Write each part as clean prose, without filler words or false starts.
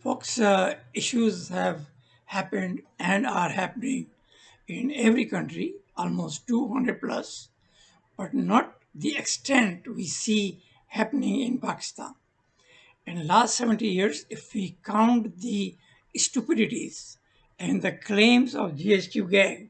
Folks, issues have happened and are happening in every country, almost 200 plus, but not the extent we see happening in Pakistan. In last 70 years, if we count the stupidities and the claims of GHQ gang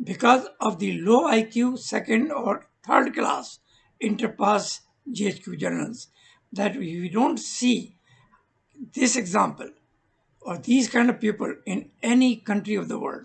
because of the low IQ second or third class interpass GHQ journals that we don't see this example or these kind of people in any country of the world.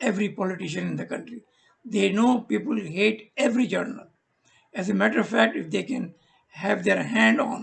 every politician in the country. They know people hate every journal. As a matter of fact, if they can have their hand on,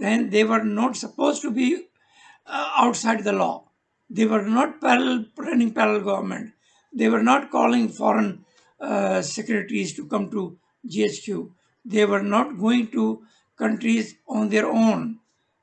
then they were not supposed to be outside the law. They were not running parallel government. They were not calling foreign secretaries to come to GHQ. They were not going to countries on their own.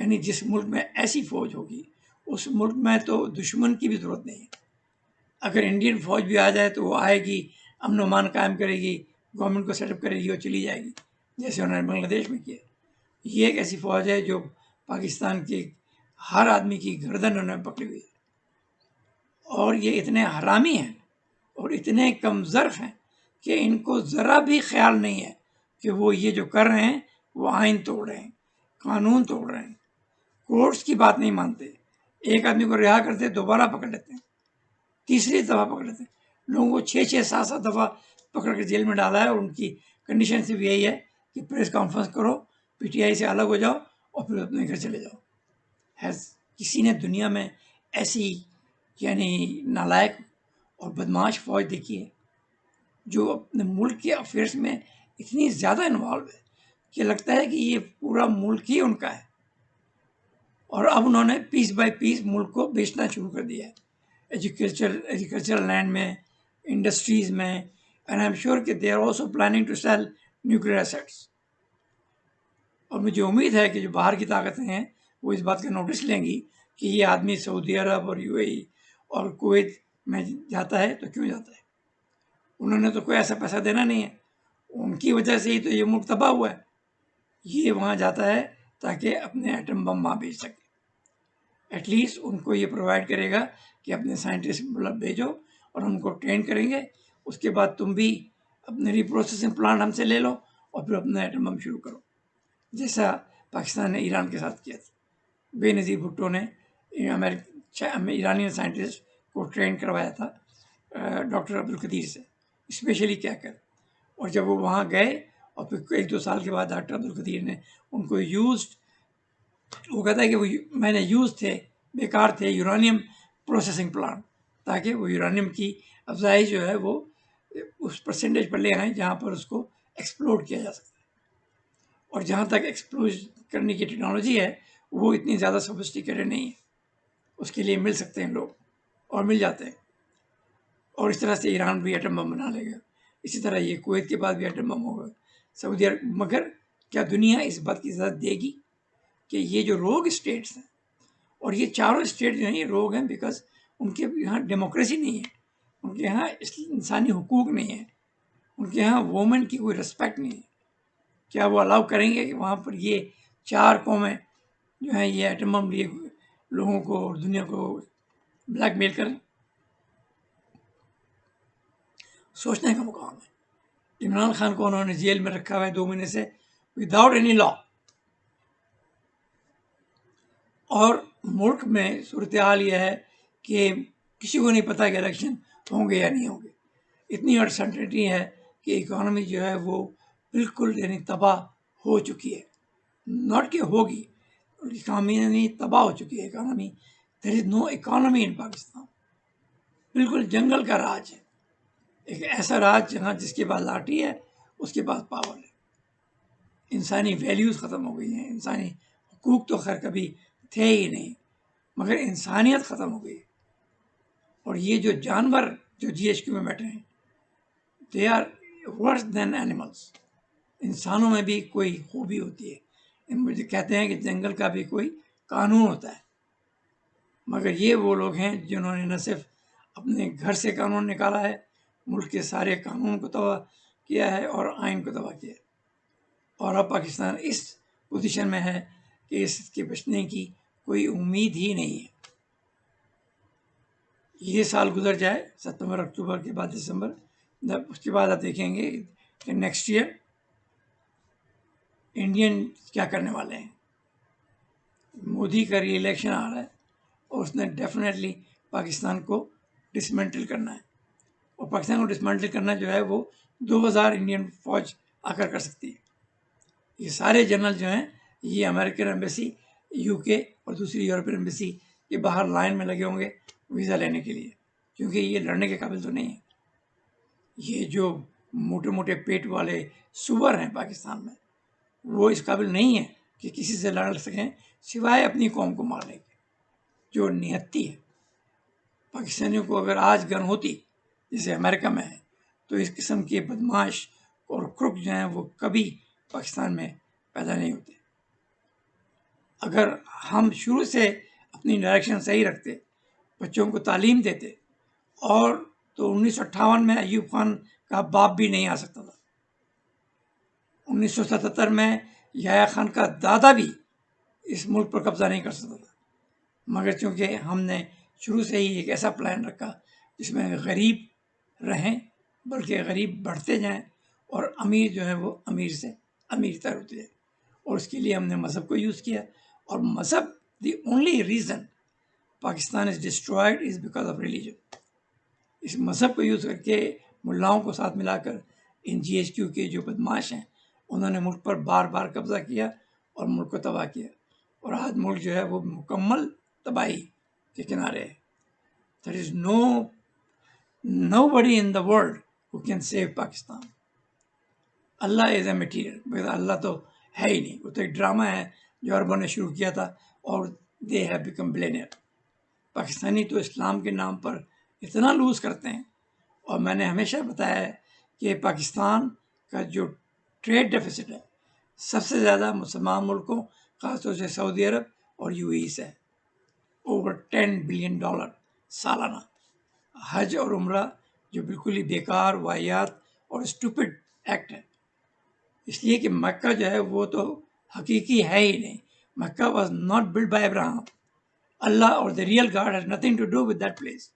یعنی جس ملک میں ایسی فوج ہوگی اس ملک میں تو دشمن کی بھی ضرورت نہیں ہے. اگر انڈین فوج بھی آ جائے تو وہ آئے گی، امن و امان قائم کرے گی، گورنمنٹ کو سیٹ اپ کرے گی اور چلی جائے گی، جیسے انہوں نے بنگلہ دیش میں کیا. یہ ایک ایسی فوج ہے جو پاکستان کی ہر آدمی کی گردن انہوں نے پکڑی ہوئی ہے. اور یہ اتنے حرامی ہیں اور اتنے کم ظرف ہیں کہ ان کو ذرا بھی خیال نہیں ہے کہ وہ یہ جو کر رہے ہیں وہ آئین توڑ رہے ہیں، قانون توڑ رہے ہیں، کورٹس کی بات نہیں مانتے. ایک آدمی کو رہا کرتے دوبارہ پکڑ لیتے ہیں، تیسری دفعہ پکڑ لیتے ہیں. لوگوں کو 6 7 دفعہ پکڑ کے جیل میں ڈالا ہے. اور ان کی کنڈیشن صرف یہی ہے کہ پریس کانفرنس کرو، پی ٹی آئی سے الگ ہو جاؤ اور پھر اپنے گھر چلے جاؤ. کسی نے دنیا میں ایسی یعنی نالائق اور بدماش فوج دیکھی ہے جو اپنے ملک کے افیئرس میں اتنی زیادہ انوالو ہے کہ لگتا ہے کہ یہ پورا ملک ہی ان کا ہے. اور اب انہوں نے پیس بائی پیس ملک کو بیچنا شروع کر دیا ہے، ایگریکلچرل لینڈ میں، انڈسٹریز میں. اینڈ آئی ایم شیور کہ they are also planning to sell nuclear assets. اور مجھے امید ہے کہ جو باہر کی طاقتیں ہیں وہ اس بات کا نوٹس لیں گی کہ یہ آدمی سعودی عرب اور یو اے ای اور کویت میں جاتا ہے تو کیوں جاتا ہے. انہوں نے تو کوئی ایسا پیسہ دینا نہیں ہے، ان کی وجہ سے ہی تو یہ ملک تباہ ہوا ہے. یہ وہاں جاتا ہے تاکہ اپنے ایٹم بم وہاں بھیج سکے. ایٹ لیسٹ ان کو یہ پرووائڈ کرے گا کہ اپنے سائنٹسٹ بھیجو اور ہم کو ٹرین کریں گے، اس کے بعد تم بھی اپنے ریپروسیسنگ پلانٹ ہم سے لے لو اور پھر اپنا ایٹم بم شروع کرو، جیسا پاکستان نے ایران کے ساتھ کیا تھا. بے نظیر بھٹو نے ایرانی سائنٹسٹ کو ٹرین کروایا تھا ڈاکٹر عبدالقدیر سے اسپیشلی کیا کر. اور جب وہ وہاں گئے اور پھر 1 2 سال کے بعد ڈاکٹر عبدالقدیر نے ان کو وہ کہتا ہے کہ وہ میں نے یوز تھے، بیکار تھے یورانیم پروسیسنگ پلانٹ، تاکہ وہ یورانیم کی افزائش جو ہے وہ اس پرسنٹیج پر لے آئیں جہاں پر اس کو ایکسپلوڈ کیا جا سکتا ہے. اور جہاں تک ایکسپلوڈ کرنے کی ٹیکنالوجی ہے وہ اتنی زیادہ سوفسٹیکیٹڈ نہیں ہے، اس کے لیے مل سکتے ہیں لوگ اور مل جاتے ہیں. اور اس طرح سے ایران بھی ایٹم بم بنا لے گا، اسی طرح یہ کویت کے بعد بھی ایٹم بم ہوگا، سعودی عرب. مگر کیا دنیا اس بات کی اجازت دے گی کہ یہ جو روگ اسٹیٹس ہیں، اور یہ چاروں اسٹیٹ جو ہیں یہ روگ ہیں بیکاز ان کے یہاں ڈیموکریسی نہیں ہے، ان کے یہاں انسانی حقوق نہیں ہے، ان کے یہاں وومن کی کوئی رسپیکٹ نہیں ہے. کیا وہ الاؤ کریں گے کہ وہاں پر یہ 4 قومیں جو ہیں یہ ایٹم بم لیے لوگوں کو اور دنیا کو بلیک میل کریں؟ سوچنے کا مقام ہے. عمران خان کو انہوں نے جیل میں رکھا ہوا ہے 2 مہینے سے وداؤٹ اینی لا. اور ملک میں صورتحال یہ ہے کہ کسی کو نہیں پتا کہ الیکشن ہوں گے یا نہیں ہوں گے. اتنی انسرٹنٹی ہے کہ اکانومی جو ہے وہ بالکل یعنی تباہ ہو چکی ہے. ناٹ کہ ہوگی، اکانومی تباہ ہو چکی ہے. Economy there is no economy in Pakistan. بالکل جنگل کا راج ہے، ایک ایسا راج جہاں جس کے پاس لاٹھی ہے اس کے پاس پاور ہے. انسانی ویلیوز ختم ہو گئی ہیں، انسانی حقوق تو خیر کبھی تھے ہی نہیں، مگر انسانیت ختم ہو گئی. اور یہ جو جانور جو جی ایچ کیو میں بیٹھے ہیں they are verse then animals. انسانوں میں بھی کوئی خوبی ہوتی ہے. مجھے کہتے ہیں کہ جنگل کا بھی کوئی قانون ہوتا ہے، مگر یہ وہ لوگ ہیں جنہوں نے نہ صرف اپنے گھر سے قانون نکالا ہے، ملک کے سارے قانون کو تباہ کیا ہے اور آئین کو تباہ کیا ہے. اور اب پاکستان اس پوزیشن میں ہے کہ اس کے بچنے کی کوئی امید ہی نہیں ہے. یہ سال گزر جائے ستمبر اکتوبر کے بعد دسمبر، اس کے بعد آپ دیکھیں گے کہ نیکسٹ ایئر انڈین کیا کرنے والے ہیں. مودی کا ری الیکشن آ رہا ہے اور اس نے ڈیفینیٹلی پاکستان کو ڈسمنٹل کرنا ہے. اور پاکستان کو ڈسمنٹل کرنا جو ہے وہ 2000 انڈین فوج آ کر سکتی ہے. یہ سارے جنرل جو ہیں یہ امریکن ایمبیسی، یو کے اور دوسری یورپین ایمبیسی کے باہر لائن میں لگے ہوں گے ویزا لینے کے لیے، کیونکہ یہ لڑنے کے قابل تو نہیں ہے. یہ جو موٹے موٹے پیٹ والے سور ہیں پاکستان میں وہ اس قابل نہیں ہے کہ کسی سے لڑ سکیں سوائے اپنی قوم کو مارنے کے. جو نہتی ہے پاکستانیوں کو اگر آج گن ہوتی جیسے امریکہ میں ہے تو اس قسم کے بدماش اور کرک جو ہیں وہ کبھی پاکستان میں پیدا نہیں ہوتے. اگر ہم شروع سے اپنی ڈائریکشن صحیح رکھتے، بچوں کو تعلیم دیتے، اور تو 1958 میں ایوب خان کا باپ بھی نہیں آ سکتا تھا، 1977 میں یحییٰ خان کا دادا بھی اس ملک پر قبضہ نہیں کر سکتا تھا، مگر چونکہ ہم نے شروع سے ہی ایک ایسا پلان رکھا جس میں غریب رہیں بلکہ غریب بڑھتے جائیں اور امیر جو ہے وہ امیر سے امیر تر ہوتے جائیں، اور اس کے لیے ہم نے مذہب کو یوز کیا، اور مذہب the only reason Pakistan is destroyed is because of religion. اس مذہب کو یوز کر کے ملاؤں کو ساتھ ملا کر ان جی ایچ کیو کے جو بدماش ہیں انہوں نے ملک پر بار بار قبضہ کیا اور ملک کو تباہ کیا، اور آج ملک جو ہے وہ مکمل تباہی کے کنارے ہے. There is nobody in the world who can save Pakistan. Allah is a material, Allah تو ہے ہی نہیں، وہ تو ایک ڈرامہ ہے جو عربوں نے شروع کیا تھا اور they have become billionaire. Pakistani تو اسلام کے نام پر اتنا لوز کرتے ہیں، اور میں نے ہمیشہ بتایا ہے کہ پاکستان کا جو ٹریڈ ڈیفیسٹ ہے سب سے زیادہ مسلمان ملکوں خاص طور سے سعودی عرب اور یو اے ای سے ہے، اوور $10 بلین سالانہ. حج اور عمرہ جو بالکل ہی بیکار، واہیات اور اسٹوپڈ ایکٹ ہے، اس لیے کہ مکہ جو ہے وہ تو حقیقی ہے ہی نہیں. Mecca was not built by Abraham. Allah اور the real god has nothing to do with that place.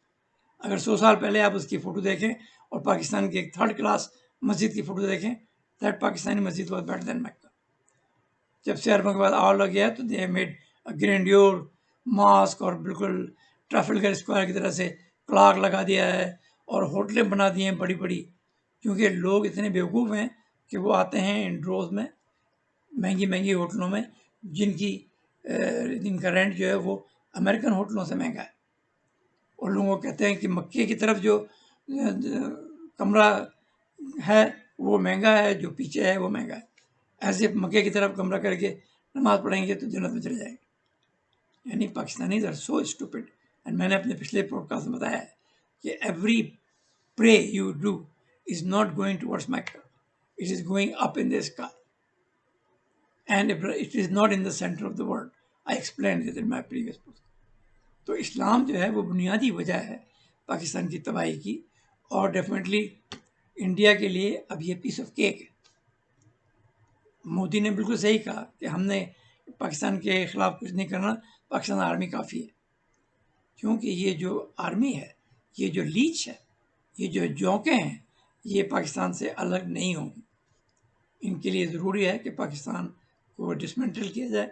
اگر 100 سال پہلے آپ اس کی فوٹو دیکھیں اور پاکستان کی ایک تھرڈ کلاس مسجد کی فوٹو دیکھیں، that Pakistani Masjid was better دین مکہ. جب سے عربوں کے بعد آل ہو گیا تو دے میڈ گرینڈیور ماسک اور بالکل ٹرافلگر اسکوائر کی طرح سے کلاک لگا دیا ہے اور ہوٹلیں بنا دی ہیں بڑی بڑی، کیونکہ لوگ اتنے بیوقوف ہیں کہ وہ آتے ہیں ان ڈروز میں مہنگی مہنگی ہوٹلوں میں جن کا رینٹ جو ہے وہ امریکن ہوٹلوں سے مہنگا ہے، اور لوگوں کو کہتے ہیں کہ مکے کی طرف جو کمرہ ہے وہ مہنگا ہے، جو پیچھے ہے وہ مہنگا ہے. ایسے مکے کی طرف کمرہ کر کے نماز پڑھیں گے تو جنت میں چلے جائیں گے. یعنی Pakistanis are so stupid. And میں نے اپنے پچھلے پوڈ کاسٹ میں بتایا ہے کہ every prayer you do is not going towards Mecca, it is going up in the sky and it is not in the centre of the world. I explained it in my previous pod. تو اسلام جو ہے وہ بنیادی وجہ ہے پاکستان کی تباہی کی، اور ڈیفینیٹلی انڈیا کے لیے اب یہ پیس آف کیک ہے. مودی نے بالکل صحیح کہا کہ ہم نے پاکستان کے خلاف کچھ نہیں کرنا، پاکستان آرمی کافی ہے. کیونکہ یہ جو آرمی ہے، یہ جو لیچ ہے، یہ جو جونکیں ہیں، یہ پاکستان سے الگ نہیں ہوں گی. ان کے لیے ضروری ہے کہ پاکستان کو ڈسمنٹل کیا جائے،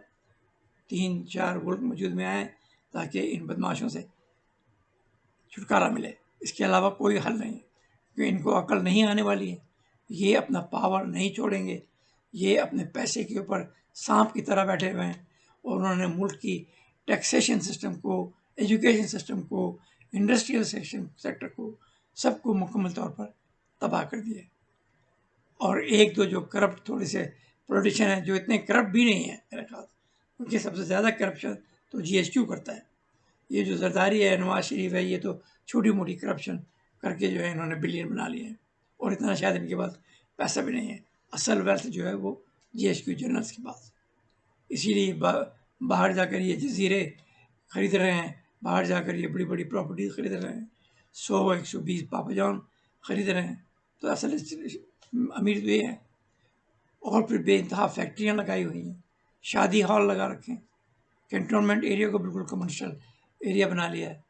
3-4 ملک وجود میں آئیں تاکہ ان بدماشوں سے چھٹکارا ملے. اس کے علاوہ کوئی حل نہیں، کیونکہ ان کو عقل نہیں آنے والی ہے. یہ اپنا پاور نہیں چھوڑیں گے، یہ اپنے پیسے کے اوپر سانپ کی طرح بیٹھے ہوئے ہیں، اور انہوں نے ملک کی ٹیکسیشن سسٹم کو، ایجوکیشن سسٹم کو، انڈسٹریل سیکٹر کو، سب کو مکمل طور پر تباہ کر دیا. اور ایک دو جو کرپٹ تھوڑے سے پولیٹیشین ہیں جو اتنے کرپٹ بھی نہیں ہیں میرے خیال، کیونکہ سب سے زیادہ کرپشن تو جی ایچ کیو کرتا ہے. یہ جو زرداری ہے، نواز شریف ہے، یہ تو چھوٹی موٹی کرپشن کر کے جو ہے انہوں نے بلین بنا لیے ہیں، اور اتنا شاید ان کے پاس پیسہ بھی نہیں ہے. اصل ویلتھ جو ہے وہ جی ایچ کیو جنرلس کے پاس. اسی لیے باہر جا کر یہ جزیرے خرید رہے ہیں، باہر جا کر یہ بڑی بڑی پراپرٹیز خرید رہے ہیں، 100-120 پاپا جان خرید رہے ہیں. تو اصل امیر تو یہ ہے. اور پھر بے انتہا فیکٹریاں لگائی ہوئی ہیں، شادی ہال لگا رکھے ہیں، کنٹونمنٹ ایریا کو بالکل کمرشل ایریا بنا لیا ہے.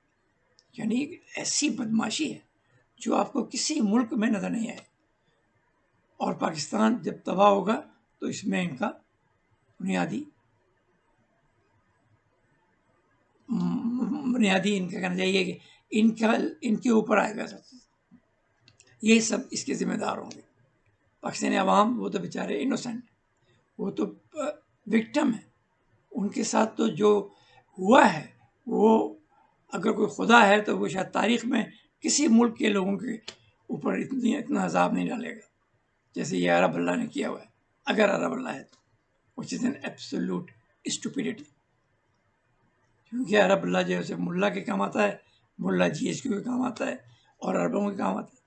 یعنی ایک ایسی بدماشی ہے جو آپ کو کسی ملک میں نظر نہیں آئے. اور پاکستان جب تباہ ہوگا تو اس میں ان کا بنیادی ان کا کہنا چاہیے کہ ان کے اوپر آئے گا سب چیز. یہ سب اس کے ذمہ دار ہوں گے. پاکستانی عوام وہ تو بیچارے انوسینٹ، وہ تو وکٹم ہیں. ان کے ساتھ تو جو ہوا ہے، وہ اگر کوئی خدا ہے تو وہ شاید تاریخ میں کسی ملک کے لوگوں کے اوپر اتنا عذاب نہیں ڈالے گا جیسے یہ عرب اللہ نے کیا ہوا ہے. اگر عرب اللہ ہے تو which is an absolute stupidity. کیونکہ عرب اللہ جو ہے ملا کے کام آتا ہے، ملا جی ایچ کیو کے کام آتا ہے، اور عربوں کے کام آتا ہے.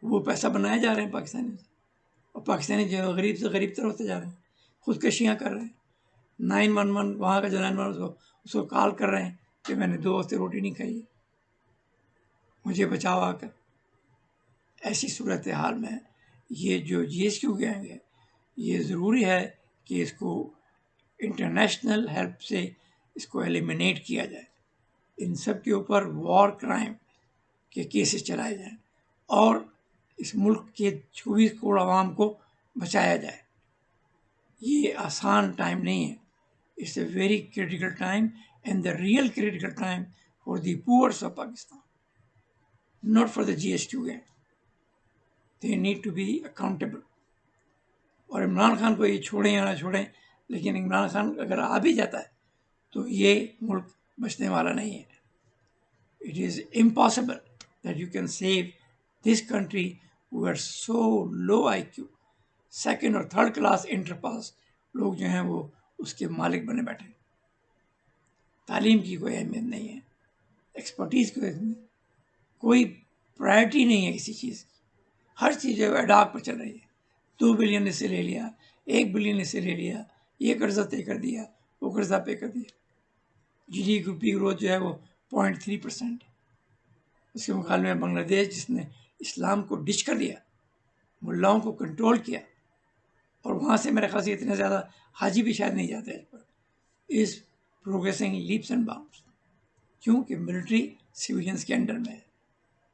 وہ پیسہ بنائے جا رہے ہیں پاکستانی سے، اور پاکستانی جو ہے غریب سے غریب تر ہوتے جا رہے ہیں، خودکشیاں کر رہے ہیں. 911 وہاں کا جو 911 اس کو کال کر رہے ہیں کہ میں نے 2 ہفتے روٹی نہیں کھائی، مجھے بچاؤ آ کر۔ ایسی صورتحال میں یہ جو GSQ گینگ ہے، یہ ضروری ہے کہ اس کو انٹرنیشنل ہیلپ سے اس کو ایلیمینیٹ کیا جائے، ان سب کے اوپر وار کرائم کے کیسز چلائے جائیں اور اس ملک کے 24 کروڑ عوام کو بچایا جائے۔ یہ آسان ٹائم نہیں ہے، it's a very critical time and the real critical time for the poors of Pakistan, not for the GSQ gang. They need to be accountable. اور عمران خان کو یہ چھوڑیں یا نہ چھوڑیں، لیکن عمران خان اگر آ بھی جاتا ہے تو یہ ملک بچنے والا نہیں ہے۔ It is impossible that you can save this country who are so low IQ, second اور third class inter pass لوگ جو ہیں وہ اس کے مالک بنے بیٹھے۔ تعلیم کی کوئی اہمیت نہیں ہے، ایکسپرٹیز کی کوئی پرائرٹی نہیں ہے کسی چیز کی، ہر چیز جو ہے اڈاک پر چل رہی ہے۔ 2 بلین اس سے لے لیا، 1 بلین اس سے لے لیا، یہ قرضہ طے کر دیا، وہ قرضہ پے کر دیا۔ GDP گروتھ جو ہے وہ 0.3%، اس کے مقابلے میں بنگلہ دیش جس نے اسلام کو ڈچ کر دیا، ملاؤں کو کنٹرول کیا، اور وہاں سے میرے خیال سے اتنے زیادہ حاجی بھی شاید نہیں جاتے اس پر، از پروگریسنگ لیپس اینڈ باؤنڈس، کیونکہ ملٹری سویلینس کے انڈر میں ہے۔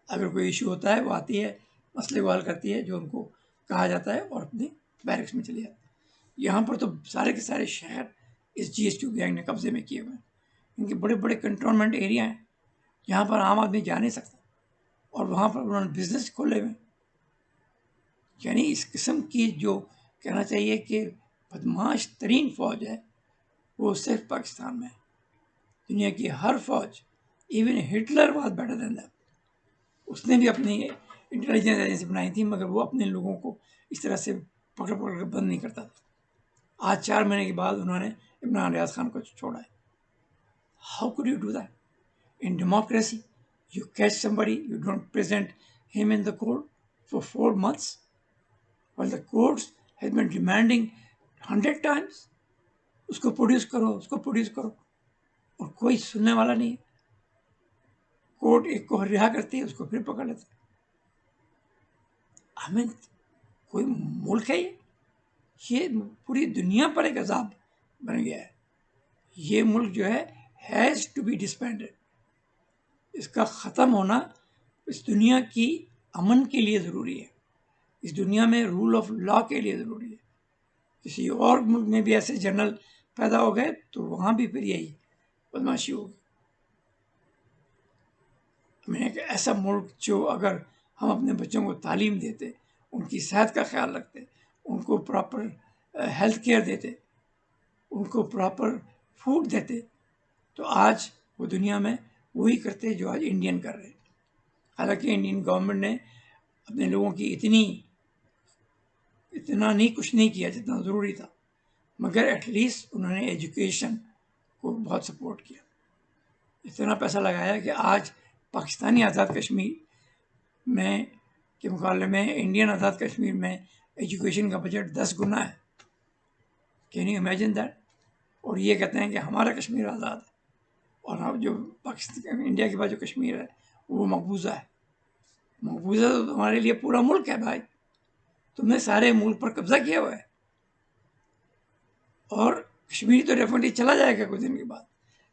اگر کوئی ایشو ہوتا ہے وہ آتی ہے، مسئلے کو حل کرتی ہے جو ان کو کہا جاتا ہے، اور اپنے بیرکس میں چلی جاتی ہے۔ یہاں پر تو سارے کے سارے شہر اس GSQ گینگ نے قبضے میں کیے ہوئے ہیں، ان کے بڑے بڑے کنٹونمنٹ ایریا ہیں جہاں پر عام آدمی جا نہیں سکتا، اور وہاں پر انہوں نے بزنس کھولے ہوئے۔ یعنی اس قسم کی جو کہنا چاہیے کہ بدماش ترین فوج ہے وہ صرف پاکستان میں ہے۔ دنیا کی ہر فوج، even Hitler was better than that, اس نے بھی اپنی انٹیلیجنس ایجنسی بنائی تھی، مگر وہ اپنے لوگوں کو اس طرح سے پکڑ پکڑ کر بند نہیں کرتا تھا۔ آج 4 مہینے کے بعد انہوں نے عمران ریاض خان کو چھوڑا ہے۔ How could you do that? In democracy, you catch somebody, you don't present him in the court for 4 months, while the courts has been demanding 100 times. اس کو پروڈیوس کرو، اس کو پروڈیوس کرو، اور کوئی سننے والا نہیں ہے۔ کورٹ ایک کو رہا کرتی ہے، اس کو پھر پکڑ لیتے۔ ہمیں کوئی ملک ہے یہ پوری دنیا پر ایک عذاب بن گیا ہے۔ یہ ملک جو ہے ہیز ٹو بی ڈسبینڈڈ، اس کا ختم ہونا اس دنیا کی امن کے لیے ضروری ہے، اس دنیا میں رول آف لا کے لیے ضروری ہے۔ کسی اور ملک میں بھی ایسے جنرل پیدا ہو گئے تو وہاں بھی پھر یہی بدماشی ہوگی۔ میں ایک ایسا ملک جو اگر ہم اپنے بچوں کو تعلیم دیتے، ان کی صحت کا خیال رکھتے، ان کو پراپر ہیلتھ کیئر دیتے، ان کو پراپر فوڈ دیتے، تو آج وہ دنیا میں وہی کرتے جو آج انڈین کر رہے ہیں۔ حالانکہ انڈین گورنمنٹ نے اپنے لوگوں کی اتنا نہیں کچھ نہیں کیا جتنا ضروری تھا، مگر ایٹ لیسٹ انہوں نے ایجوکیشن کو بہت سپورٹ کیا، اتنا پیسہ لگایا کہ آج پاکستانی آزاد کشمیر میں کے مقابلے میں انڈین آزاد کشمیر میں ایجوکیشن کا بجٹ 10 گنا ہے۔ Can you imagine that? اور یہ کہتے ہیں کہ ہمارا کشمیر آزاد ہے، اور اب جو پاکستان انڈیا کے بعد جو کشمیر ہے وہ مقبوضہ ہے۔ مقبوضہ تو تمہارے لیے پورا ملک ہے بھائی، تم نے سارے ملک پر قبضہ کیا ہوا ہے، اور کشمیر تو ڈیفینیٹلی چلا جائے گا کچھ دن کے بعد۔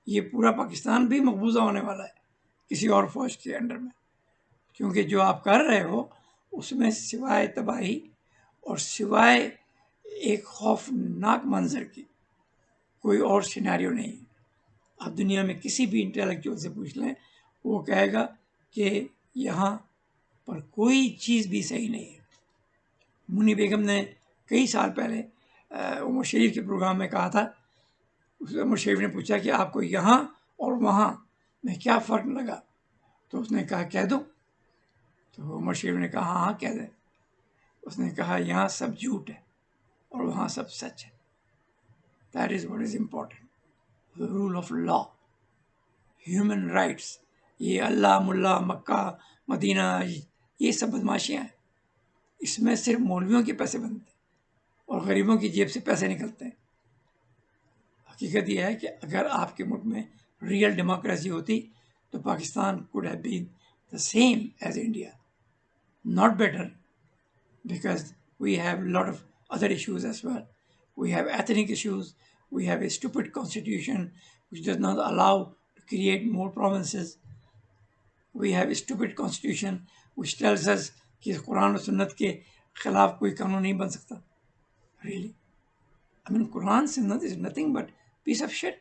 یہ پورا پاکستان بھی مقبوضہ ہونے والا ہے کسی اور فوج کے انڈر میں، کیونکہ جو آپ کر رہے ہو اس میں سوائے تباہی اور سوائے ایک خوفناک منظر کی کوئی اور سیناریو نہیں ہے۔ آپ دنیا میں کسی بھی انٹلیکچوئل سے پوچھ لیں، وہ کہے گا کہ یہاں پر کوئی چیز بھی صحیح نہیں ہے۔ منی بیگم نے کئی سال پہلے عمر شریف کے پروگرام میں کہا تھا، عمر شریف نے پوچھا کہ آپ کو یہاں اور وہاں میں کیا فرق لگا، تو اس نے کہا کہہ دو، تو عمر شریف نے کہا ہاں کہہ دیں۔ اس نے کہا یہاں سب جھوٹ ہے اور وہاں سب سچ ہے۔ That is what is important, rule of law, human rights. یہ اللہ ملا مکہ مدینہ یہ سب بدماشیاں ہیں، اس میں صرف مولویوں کے پیسے بنتے ہیں اور غریبوں کی جیب سے پیسے نکلتے ہیں۔ حقیقت یہ ہے کہ اگر آپ کے ملک میں ریئل ڈیموکریسی ہوتی تو Pakistan could have been the same as India, not better, because we have a lot of other issues as well. We have ethnic issues, we have a stupid constitution which does not allow to create more provinces. We have a stupid constitution which tells us کہ قرآن و سنت کے خلاف کوئی قانون نہیں بن سکتا. Really? I mean, قرآن سنت is nothing but piece of shit.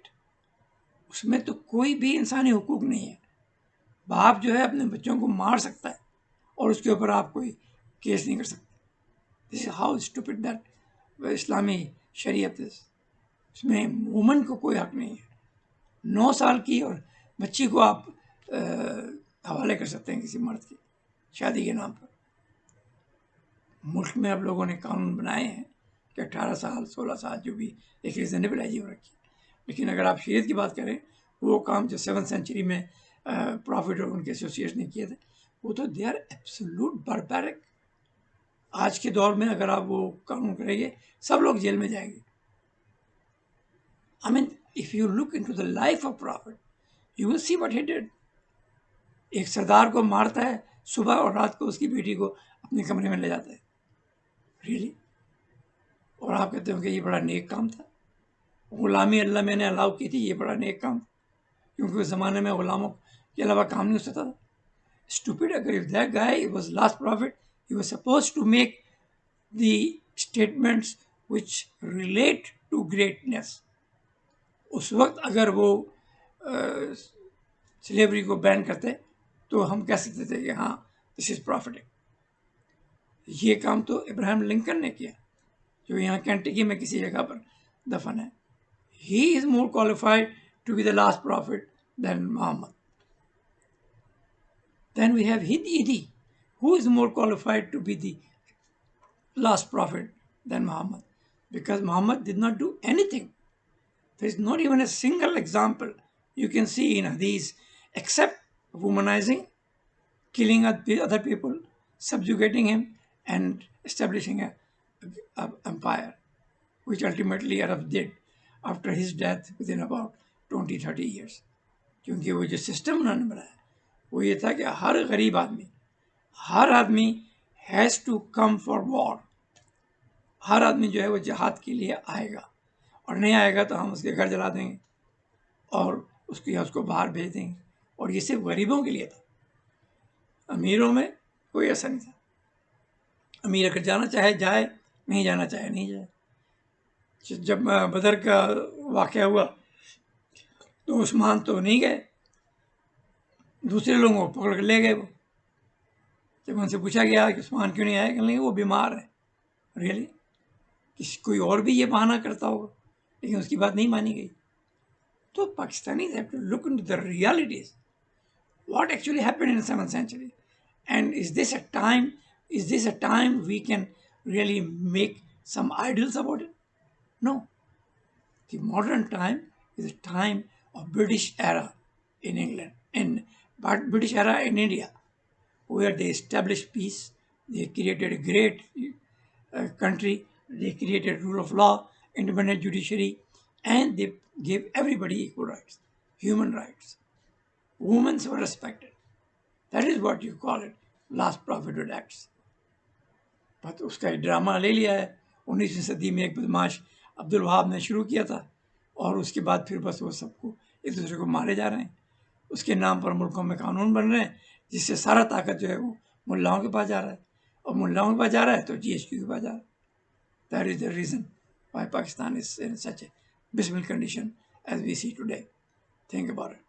اس میں تو کوئی بھی انسانی حقوق نہیں ہے. باپ جو ہے اپنے بچوں کو مار سکتا ہے اور اس کے اوپر آپ کوئی کیس نہیں کر سکتے. This is how stupid that اسلامی شریعت is. اس میں وومن کو کوئی حق نہیں ہے. 9 سال کی اور بچی کو آپ حوالے کر سکتے ہیں کسی مرد کی شادی کے نام پر. ملک میں اب لوگوں نے قانون بنائے ہیں کہ 18 سال 16 سال جو بھی ایک ریزنیبل ایج ہو رکھی. لیکن اگر آپ شریعت کی بات کریں وہ کام جو 7th سینچری میں پرافٹ اور ان کے ایسوسیٹس نے کیے تھے وہ تو دے آر ایبسولوٹ باربیرک. آج کے دور میں اگر آپ وہ قانون کریں گے سب لوگ جیل میں جائیں گے. I mean, if you look into the life of Prophet, you will see what he did. ایک سردار کو مارتا ہے صبح اور رات کو اس کی بیٹی کو اپنے کمرے میں لے جاتا ہے. Really? اور آپ کہتے ہو کہ یہ بڑا نیک کام تھا. غلامی اللہ میں نے الاؤ کی تھی, یہ بڑا نیک کام تھا کیونکہ اس زمانے میں غلاموں کے علاوہ کام نہیں ہو سکتا تھا. Stupid, اگر if that guy was last prophet, he was supposed to make the statements which relate to greatness. اس وقت اگر وہ سلیوری کو بین کرتے تو ہم کہہ سکتے تھے کہ ہاں دس از پروفیٹک. یہ کام تو ابراہیم لنکن نے کیا جو یہاں کینٹکی میں کسی جگہ پر دفن ہے. He is more qualified to be the last prophet than Muhammad. Then we have Idi, who is more qualified to be the last prophet than Muhammad, because Muhammad did not do anything. There is not even a single example you can see in Hadith except womanizing, killing other people, subjugating him, and establishing an empire, which ultimately Arab did after his death within about 20-30 years. کیونکہ وہ جو system انہوں نے بنایا وہ یہ تھا کہ ہر غریب آدمی has to come for war. ہر آدمی جو ہے وہ جہاد کے لیے آئے گا, اور نہیں آئے گا تو ہم اس کے گھر جلا دیں گے اور اس کو باہر بھیج دیں گے. اور یہ صرف غریبوں کے لیے تھا. امیروں میں کوئی ایسا نہیں تھا. امیر اگر جانا چاہے جائے, نہیں جانا چاہے نہیں جائے. جب بدر کا واقعہ ہوا تو عثمان تو نہیں گئے, دوسرے لوگوں کو پکڑ کر لے گئے. وہ جب ان سے پوچھا گیا کہ عثمان کیوں نہیں آئے, کہ نہیں وہ بیمار ہے. ریئلی کوئی اور بھی یہ بہانہ کرتا ہوگا, لیکن اس کی بات نہیں مانی گئی. تو Pakistani have to look into the realities. What actually happened in the 7th century? And is this a time we can really make some ideals about it? No. The modern time is a time of British era in England, in British era in India, where they established peace, they created a great country, they created rule of law, independent judiciary, and they gave everybody equal rights, human rights. Women were respected. That is what you call it, last prophethood acts. بس اس کا ایک drama لے لیا ہے. 19ویں صدی میں ایک بدماش عبد الوہاب نے شروع کیا تھا, اور اس کے بعد پھر بس وہ سب کو ایک دوسرے کو مارے جا رہے ہیں. اس کے نام پر ملکوں میں قانون بن رہے ہیں جس سے سارا طاقت جو ہے وہ ملاؤں کے پاس جا رہا ہے, اور ملاؤں کے پاس جا رہا ہے تو GHQ کے پاس جا رہا ہے. That is the reason why Pakistan is in such a dismal condition as we see today. Think about it.